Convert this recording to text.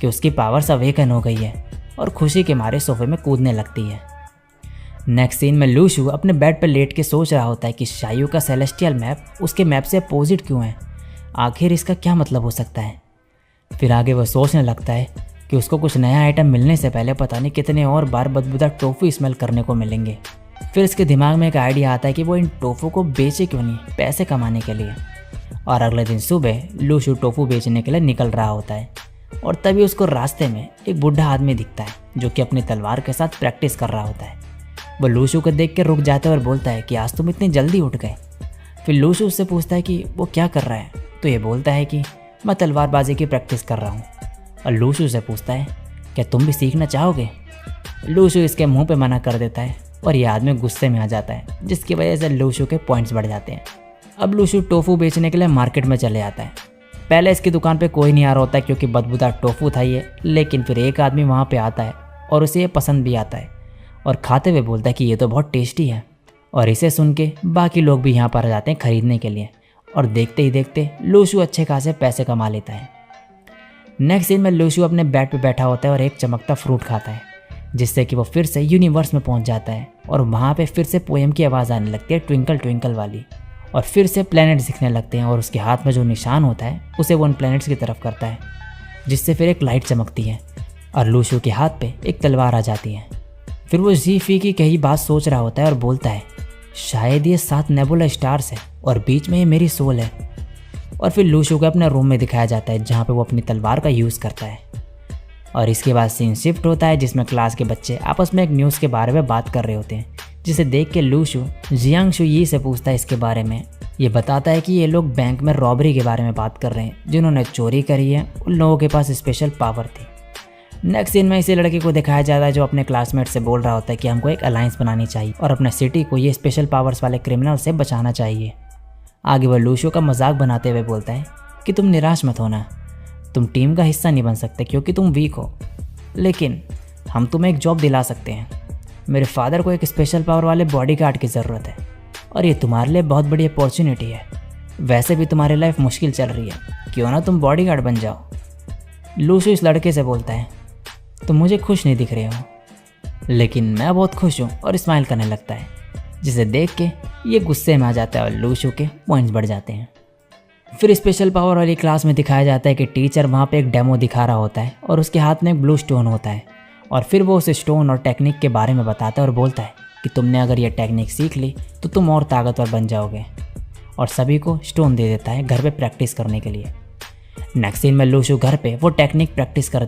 कि उसकी powers awaken हो गई है और खुशी के मारे सोफे में कूदने लगती है। नेक्स्ट सीन में लूशु अपने बेड पर लेट के सोच रहा होता है कि शायू का सेलेस्टियल मैप उसके मैप से अपोजिट क्यों है, आखिर इसका क्या मतलब हो सकता है। फिर आगे वह सोचने लगता है कि उसको कुछ नया आइटम मिलने से पहले पता नहीं कितने और बार बदबूदार टोफू स्मेल करने को मिलेंगे। फिर इसके दिमाग में एक आइडिया आता है कि वो इन टोफू को बेचे क्यों नहीं, पैसे कमाने के लिए। और अगले दिन सुबह लूशु टोफू बेचने के लिए निकल रहा होता है और तभी उसको रास्ते में एक बूढ़ा आदमी दिखता है जो कि अपनी तलवार के साथ प्रैक्टिस कर रहा होता है। वो लूशु को देख के रुक जाता है और बोलता है कि आज तुम इतनी जल्दी उठ गए। फिर लूशु उससे पूछता है कि वो क्या कर रहा है, तो ये बोलता है कि मैं तलवारबाजी की प्रैक्टिस कर रहा हूँ। और लूशु से पूछता है क्या तुम भी सीखना चाहोगे। लूशु इसके मुंह पे मना कर देता है और ये आदमी गुस्से में आ जाता है, जिसकी वजह से लूशु के पॉइंट्स बढ़ जाते हैं। अब लूशु टोफू बेचने के लिए मार्केट में चले जाता है। पहले इसकी दुकान पे कोई नहीं आ रहा होता है क्योंकि बदबूदार टोफू था ये, लेकिन फिर एक आदमी वहाँ पे आता है और उसे ये पसंद भी आता है और खाते हुए बोलता है कि ये तो बहुत टेस्टी है। और इसे सुन के बाकी लोग भी यहाँ पर आ जाते हैं खरीदने के लिए और देखते ही देखते लूशु अच्छे खासे पैसे कमा लेता है। नेक्स्ट सीन में लूशु अपने बेड पे बैठा होता है और एक चमकता फ्रूट खाता है, जिससे कि वो फिर से यूनिवर्स में पहुंच जाता है और वहाँ पे फिर से पोएम की आवाज़ आने लगती है, ट्विंकल ट्विंकल वाली। और फिर से प्लैनेट्स दिखने लगते हैं और उसके हाथ में जो निशान होता है उसे वो उन प्लैनेट्स की तरफ करता है, जिससे फिर एक लाइट चमकती है और लूशु के हाथ पे एक तलवार आ जाती है। फिर वो ज़ीफी की कही बात सोच रहा होता है और बोलता है शायद ये 7 नेबुला स्टार्स है और बीच में ये मेरी सोल है। और फिर लूशु को अपने रूम में दिखाया जाता है जहाँ पे वो अपनी तलवार का यूज़ करता है। और इसके बाद सीन शिफ्ट होता है जिसमें क्लास के बच्चे आपस में एक न्यूज़ के बारे में बात कर रहे होते हैं, जिसे देख के लूशु जियांग यी से पूछता है इसके बारे में। ये बताता है कि ये लोग बैंक में रॉबरी के बारे में बात कर रहे हैं, जिन्होंने चोरी करी है उन लोगों के पास स्पेशल पावर थी। नेक्स्ट सीन में इसी लड़के को दिखाया जाता है जो अपने क्लासमेट से बोल रहा होता है कि हमको एक अलायंस बनानी चाहिए और अपने सिटी को ये स्पेशल पावर्स वाले क्रिमिनल से बचाना चाहिए। आगे वह लूशु का मजाक बनाते हुए बोलता है कि तुम निराश मत होना, तुम टीम का हिस्सा नहीं बन सकते क्योंकि तुम वीक हो, लेकिन हम तुम्हें एक जॉब दिला सकते हैं। मेरे फादर को एक स्पेशल पावर वाले बॉडीगार्ड की ज़रूरत है और ये तुम्हारे लिए बहुत बड़ी अपॉर्चुनिटी है। वैसे भी तुम्हारी लाइफ मुश्किल चल रही है, क्यों ना तुम बॉडीगार्ड बन जाओ। लूशु इस लड़के से बोलता है तुम मुझे खुश नहीं दिख रहे हो, लेकिन मैं बहुत खुश हूँ, और स्माइल करने लगता है, जिसे देख के ये गुस्से में आ जाता है और लूशु के पॉइंट्स बढ़ जाते हैं। फिर स्पेशल पावर वाली क्लास में दिखाया जाता है कि टीचर वहाँ पे एक डेमो दिखा रहा होता है और उसके हाथ में एक ब्लू स्टोन होता है और फिर वो उस स्टोन और टेक्निक के बारे में बताता है और बोलता है कि तुमने अगर ये टेक्निक सीख ली तो तुम और ताकतवर बन जाओगे, और सभी को स्टोन दे देता है घर पे प्रैक्टिस करने के लिए। नेक्स्ट सीन में लूशु घर पे वो टेक्निक प्रैक्टिस करता